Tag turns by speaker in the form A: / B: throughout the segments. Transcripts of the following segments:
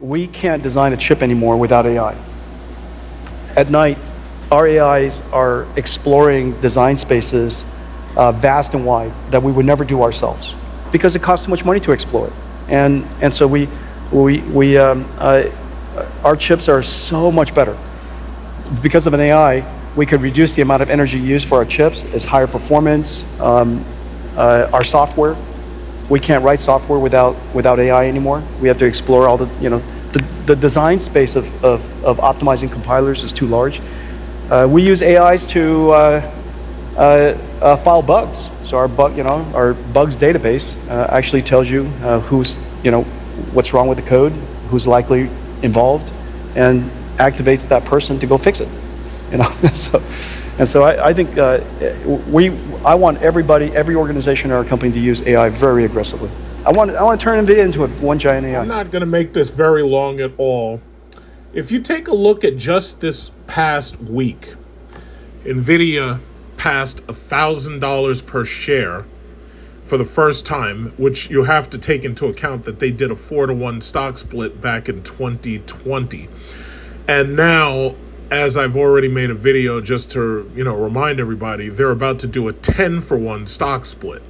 A: we can't design a chip anymore without AI. At night, our AIs are exploring design spaces vast and wide that we would never do ourselves because it costs too much money to explore it. And so our chips are so much better. Because of an AI, we could reduce the amount of energy used for our chips. It's higher performance. Our software, we can't write software without AI anymore. We have to explore all the design space of optimizing compilers is too large. We use AIs to file bugs. So our bugs database actually tells you who's what's wrong with the code, who's likely involved, and activates that person to go fix it. And so I think I want every organization in our company to use AI very aggressively. I want to turn Nvidia into one giant AI.
B: I'm not going to make this very long at all. If you take a look at just this past week, Nvidia passed $1,000 per share for the first time, which you have to take into account that they did a 4-to-1 stock split back in 2020. And now, as I've already made a video just to, remind everybody, they're about to do a 10-for-1 stock split.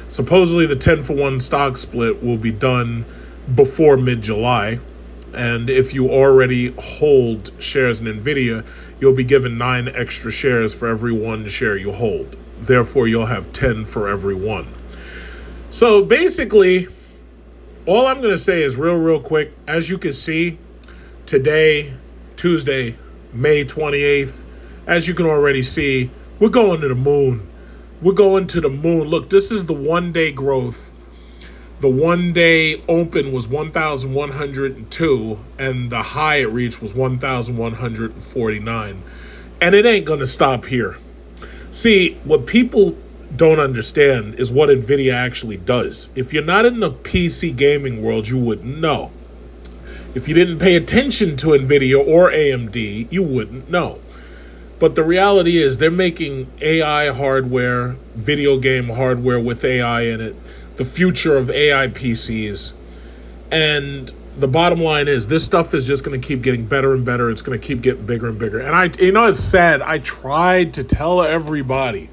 B: Supposedly the 10-for-1 stock split will be done before mid-July. And if you already hold shares in Nvidia, you'll be given 9 extra shares for every 1 share you hold. Therefore, you'll have 10 for every 1. So basically, all I'm going to say is real quick. As you can see, today, Tuesday, May 28th, as you can already see, we're going to the moon. We're going to the moon. Look, this is the one-day growth. The one-day open was 1,102, and the high it reached was 1,149. And it ain't going to stop here. See, what people don't understand is what Nvidia actually does. If you're not in the PC gaming world, you wouldn't know. If you didn't pay attention to Nvidia or AMD, you wouldn't know. But the reality is they're making AI hardware, video game hardware with AI in it, the future of AI PCs. And the bottom line is this stuff is just going to keep getting better and better. It's going to keep getting bigger and bigger. And it's sad. I tried to tell everybody,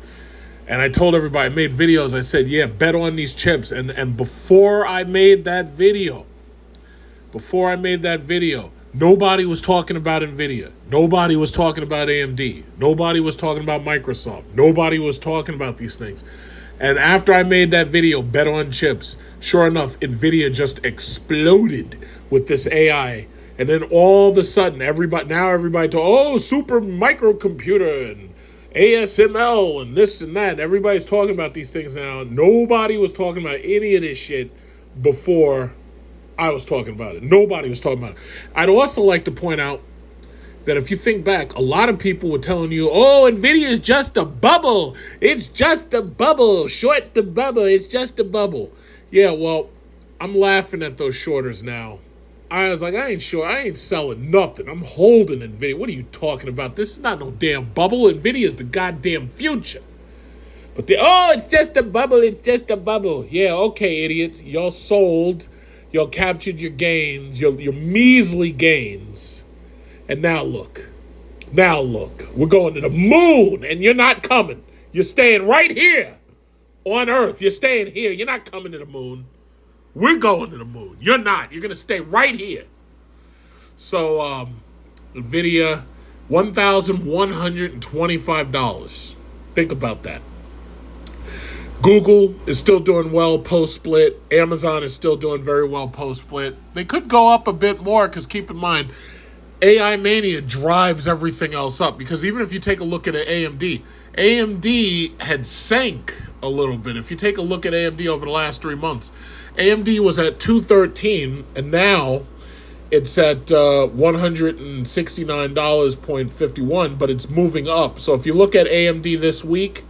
B: and I told everybody, I made videos. I said, yeah, bet on these chips. And before I made that video, nobody was talking about Nvidia. Nobody was talking about AMD. Nobody was talking about Microsoft. Nobody was talking about these things. And after I made that video, bet on chips, sure enough, Nvidia just exploded with this AI. And then all of a sudden, everybody talk, super microcomputer and ASML and this and that. Everybody's talking about these things now. Nobody was talking about any of this shit before I was talking about it. Nobody was talking about it. I'd also like to point out that if you think back, a lot of people were telling you, Nvidia is just a bubble. It's just a bubble. Short the bubble. It's just a bubble. Yeah, well, I'm laughing at those shorters now. I was like, I ain't selling nothing. I'm holding Nvidia. What are you talking about? This is not no damn bubble. Nvidia is the goddamn future. But it's just a bubble. It's just a bubble. Yeah, okay, idiots. Y'all sold. Y'all captured your gains, your measly gains. And now look. We're going to the moon, and you're not coming. You're staying right here on Earth. You're staying here. You're not coming to the moon. We're going to the moon. You're not. You're going to stay right here. So, Nvidia, $1,125. Think about that. Google is still doing well post-split. Amazon is still doing very well post-split. They could go up a bit more because keep in mind, AI mania drives everything else up. Because even if you take a look at AMD had sank a little bit. If you take a look at AMD over the last 3 months, AMD was at 213 and now it's at $169.51, but it's moving up. So if you look at AMD this week,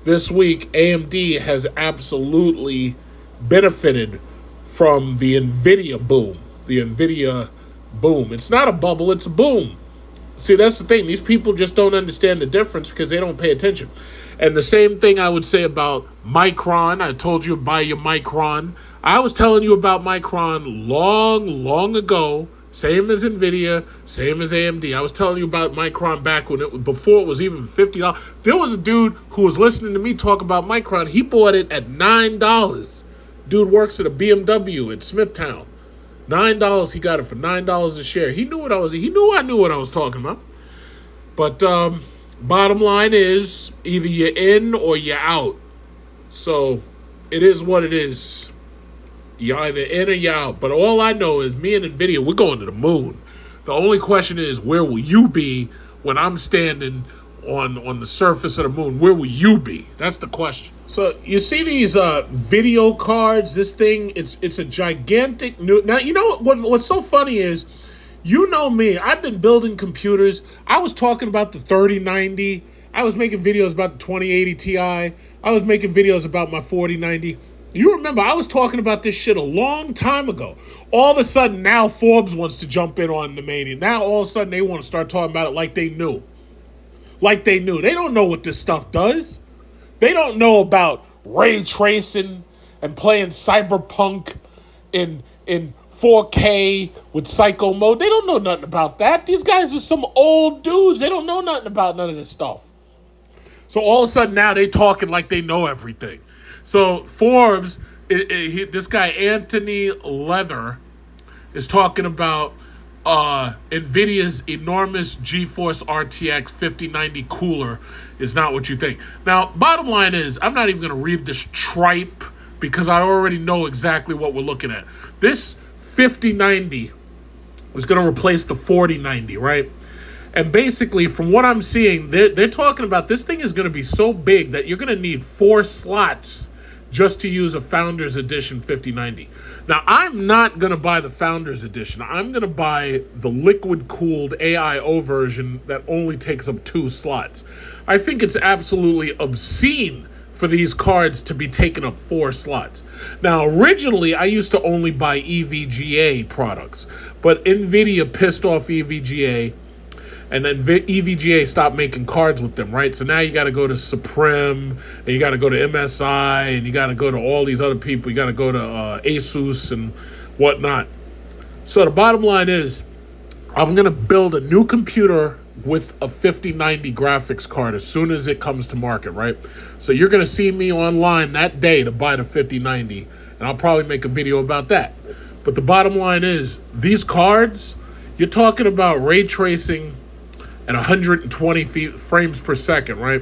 B: AMD has absolutely benefited from the Nvidia boom. It's not a bubble, it's a boom. See, that's the thing. These people just don't understand the difference because they don't pay attention. And the same thing I would say about Micron. I told you buy your Micron. I was telling you about Micron long ago, Same as Nvidia, same as AMD. I was telling you about Micron back before it was even $50. There was a dude who was listening to me talk about Micron. He bought it at $9. Dude works at a BMW at Smithtown. $9. He got it for $9 a share. He knew I knew what I was talking about. But bottom line is, either you're in or you're out. So it is what it is. You're either in or you're out. But all I know is me and Nvidia, we're going to the moon. The only question is, where will you be when I'm standing on the surface of the moon? Where will you be? That's the question. So you see these video cards, this thing, it's a gigantic new. Now, you know what's so funny is, you know me, I've been building computers. I was talking about the 3090. I was making videos about the 2080 Ti. I was making videos about my 4090. You remember, I was talking about this shit a long time ago. All of a sudden, now Forbes wants to jump in on the mania. Now, all of a sudden, they want to start talking about it like they knew. Like they knew. They don't know what this stuff does. They don't know about ray tracing and playing Cyberpunk in 4K with psycho mode. They don't know nothing about that. These guys are some old dudes. They don't know nothing about none of this stuff. So all of a sudden now they talking like they know everything. So Forbes, this guy Anthony Leather is talking about Nvidia's enormous GeForce RTX 5090 cooler is not what you think. Now, bottom line is, I'm not even going to read this tripe because I already know exactly what we're looking at. This 5090 is going to replace the 4090, right? And basically, from what I'm seeing, they're talking about this thing is going to be so big that you're going to need 4 slots just to use a Founders Edition 5090. Now, I'm not going to buy the Founders Edition. I'm going to buy the liquid-cooled AIO version that only takes up 2 slots. I think it's absolutely obscene for these cards to be taking up 4 slots. Now, originally, I used to only buy EVGA products, but Nvidia pissed off EVGA, and then EVGA stopped making cards with them, right? So now you got to go to Supreme, and you got to go to MSI, and you got to go to all these other people. You got to go to Asus and whatnot. So the bottom line is, I'm going to build a new computer with a 5090 graphics card as soon as it comes to market, right? So you're going to see me online that day to buy the 5090, and I'll probably make a video about that. But the bottom line is, these cards, you're talking about ray tracing at 120 frames per second, right?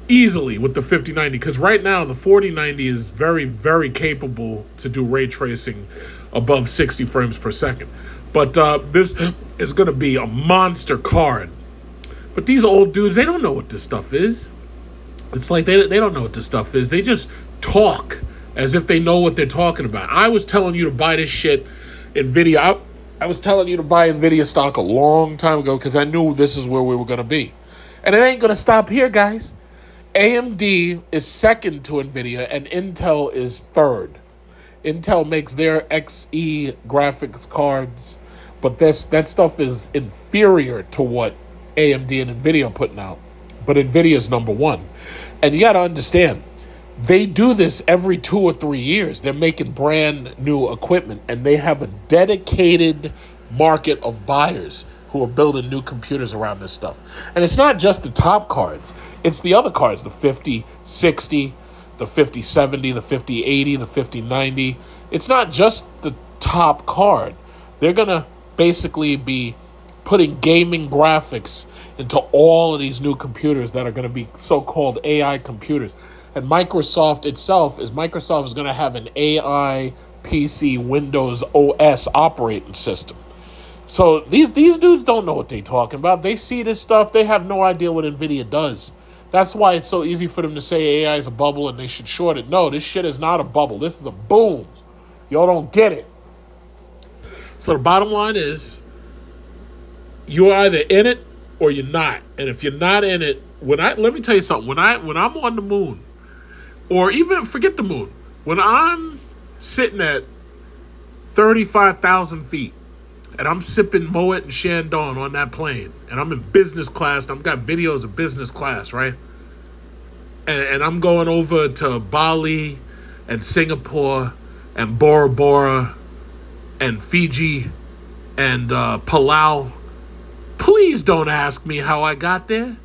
B: Easily with the 5090, because right now the 4090 is very, very capable to do ray tracing above 60 frames per second. But this is going to be a monster card. But these old dudes, they don't know what this stuff is. It's like they don't know what this stuff is. They just talk as if they know what they're talking about. I was telling you to buy this shit, Nvidia. I was telling you to buy Nvidia stock a long time ago because I knew this is where we were going to be. And it ain't going to stop here, guys. AMD is second to Nvidia and Intel is third. Intel makes their XE graphics cards, but that stuff is inferior to what AMD and Nvidia are putting out. But Nvidia is number one. And you got to understand, they do this every 2 or 3 years. They're making brand new equipment, and they have a dedicated market of buyers who are building new computers around this stuff. And it's not just the top cards. It's the other cards, the 5060, the 5070, the 5080, the 5090. It's not just the top card. They're going to basically be putting gaming graphics into all of these new computers that are going to be so-called AI computers. And Microsoft itself is going to have an AI PC Windows OS operating system. So these dudes don't know what they're talking about. They see this stuff. They have no idea what NVIDIA does. That's why it's so easy for them to say AI is a bubble and they should short it. No, this shit is not a bubble. This is a boom. Y'all don't get it. So the bottom line is, you're either in it or you're not. And if you're not in it, let me tell you something. When I'm on the moon, or even forget the moon, when I'm sitting at 35,000 feet and I'm sipping Moet and Shandong on that plane, and I'm in business class, and I've got videos of business class, right? And I'm going over to Bali and Singapore and Bora Bora and Fiji and Palau, please don't ask me how I got there.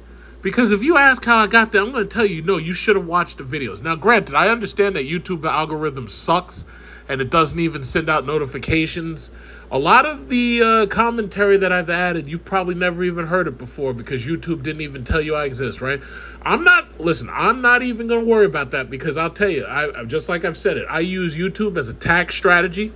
B: Because if you ask how I got there, I'm going to tell you, no, you should have watched the videos. Now, granted, I understand that YouTube algorithm sucks and it doesn't even send out notifications. A lot of the commentary that I've added, you've probably never even heard it before because YouTube didn't even tell you I exist, right? I'm not even going to worry about that because I'll tell you, just like I've said it, I use YouTube as a tax strategy.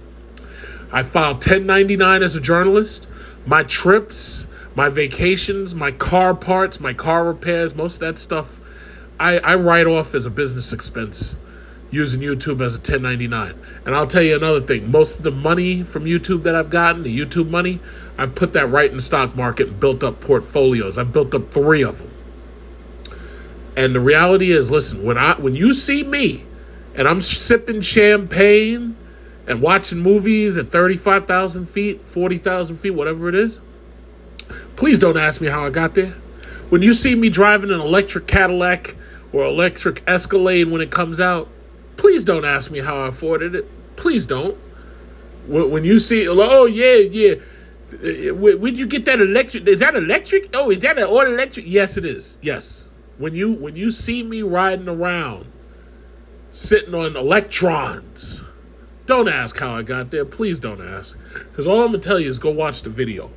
B: I file 1099 as a journalist. My trips, my vacations, my car parts, my car repairs, most of that stuff, I write off as a business expense using YouTube as a 1099. And I'll tell you another thing. Most of the money from YouTube that I've gotten, the YouTube money, I've put that right in the stock market and built up portfolios. I've built up 3 of them. And the reality is, listen, when you see me and I'm sipping champagne and watching movies at 35,000 feet, 40,000 feet, whatever it is, please don't ask me how I got there. When you see me driving an electric Cadillac or electric Escalade when it comes out, please don't ask me how I afforded it. Please don't. When you see, oh, yeah. Where'd you get that electric? Is that electric? Oh, is that an all electric? Yes, it is. Yes. When you see me riding around, sitting on electrons, don't ask how I got there. Please don't ask. Because all I'm going to tell you is go watch the video.